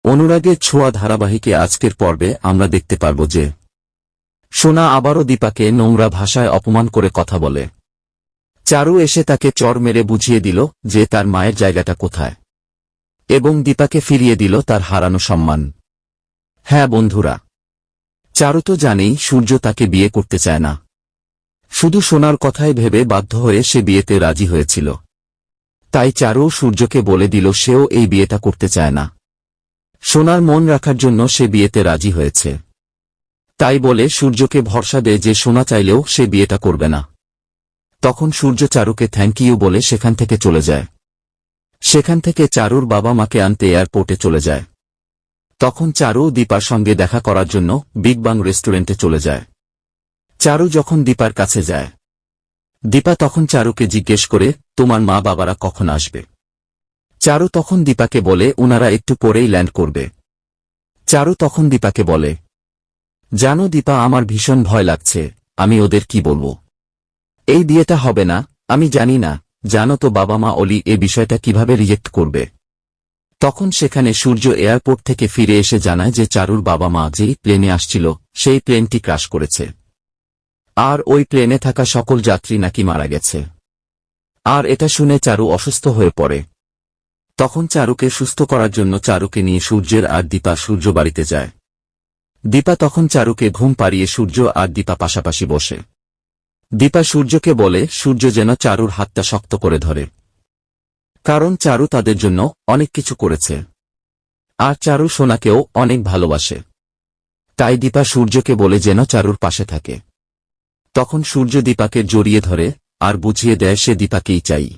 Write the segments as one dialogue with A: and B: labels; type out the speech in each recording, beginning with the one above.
A: অনুরাগের ছোঁয়া ধারাবাহিকে আজকের পর্বে আমরা দেখতে পারব যে সোনা আবারও দীপাকে নোংরা ভাষায় অপমান করে কথা বলে। চারু এসে তাকে চড় মেরে বুঝিয়ে দিল যে তার মায়ের জায়গাটা কোথায়, এবং দীপাকে ফিরিয়ে দিল তার হারানো সম্মান। হ্যাঁ বন্ধুরা, চারু তো জানেই সূর্য তাকে বিয়ে করতে চায় না। শুধু সোনার কথাই ভেবে বাধ্য হয়ে সে বিয়েতে রাজি হয়েছিল। তাই চারু সূর্যকে বলে দিল সেও এই বিয়েটা করতে চায় না। সোনার মন রাখার জন্য সে বিয়েতে রাজি হয়েছে। তাই বলে সূর্যকে ভরসা দেয় যে সোনা চাইলেও সে বিয়েটা করবে না। তখন সূর্য চারুকে থ্যাংক ইউ বলে সেখান থেকে চলে যায়। সেখান থেকে চারুর বাবা মাকে আনতে এয়ারপোর্টে চলে যায়। তখন চারু দীপার সঙ্গে দেখা করার জন্য বিগ বাং রেস্টুরেন্টে চলে যায়। চারু যখন দীপার কাছে যায়, দীপা তখন চারুকে জিজ্ঞেস করে, তোমার মা বাবারা কখন আসবে? চারু তখন দীপাকে বলে উনারা একটু পরেই ল্যান্ড করবে। চারু তখন দীপাকে বলে, জানো দীপা, আমার ভীষণ ভয় লাগছে, আমি ওদের কি বলবো? এই বিয়েটা হবে না, আমি জানি না, জানো তো বাবা মা অলি এ বিষয়টা কিভাবে রিজেক্ট করবে। তখন সেখানে সূর্য এয়ারপোর্ট থেকে ফিরে এসে জানায় যে চারুর বাবা মা যেই প্লেনে আসছিল সেই প্লেনটি ক্র্যাশ করেছে, আর ওই প্লেনে থাকা সকল যাত্রী নাকি মারা গেছে। আর এটা শুনে চারু অসুস্থ হয়ে পড়ে। তখন চারুকে সুস্থ করার জন্য চারুকে নিয়ে সূর্যের আর দীপা সূর্য বাড়িতে যায়। দীপা তখন চারুকে ঘুম পাড়িয়ে সূর্য আর দীপা পাশাপাশি বসে। দীপা সূর্যকে বলে সূর্য যেন চারুর হাতটা শক্ত করে ধরে, কারণ চারু তাদের জন্য অনেক কিছু করেছে। আর চারু সোনাকেও অনেক ভালোবাসে। তাই দীপা সূর্যকে বলে যেন চারুর পাশে থাকে। তখন সূর্য দীপাকে জড়িয়ে ধরে আর বুঝিয়ে দেয় সে দীপাকেই চাই।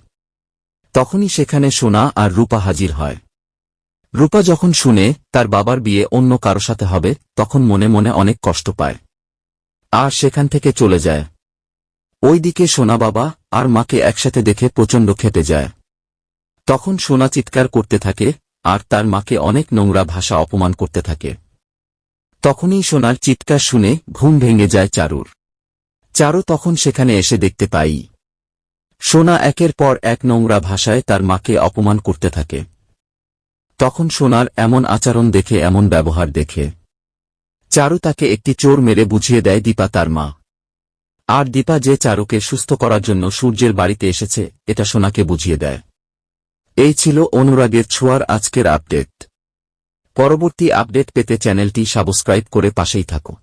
A: তখনই সেখানে সোনা আর রূপা হাজির হয়। রূপা যখন শুনে তার বাবার বিয়ে অন্য কারো সাথে হবে, তখন মনে মনে অনেক কষ্ট পায় আর সেখান থেকে চলে যায়। ওইদিকে সোনা বাবা আর মাকে একসাথে দেখে প্রচণ্ড ক্ষেপে যায়। তখন সোনা চিৎকার করতে থাকে আর তার মাকে অনেক নোংরা ভাষা অপমান করতে থাকে। তখনই সোনার চিৎকার শুনে ঘুম ভেঙে যায় চারুর। চারু তখন সেখানে এসে দেখতে পাই সোনা একের পর এক নোংরা ভাষায় তার মাকে অপমান করতে থাকে। তখন সোনার এমন আচরণ দেখে, এমন ব্যবহার দেখে চারু তাকে একটি চোর মেরে বুঝিয়ে দেয় দীপা তার মা। আর দীপা যে চারুকে সুস্থ করার জন্য সূর্যের বাড়িতে এসেছে এটা সোনাকে বুঝিয়ে দেয়। এই ছিল অনুরাগের ছোঁয়ার আজকের আপডেট। পরবর্তী আপডেট পেতে চ্যানেলটি সাবস্ক্রাইব করে পাশেই থাকো।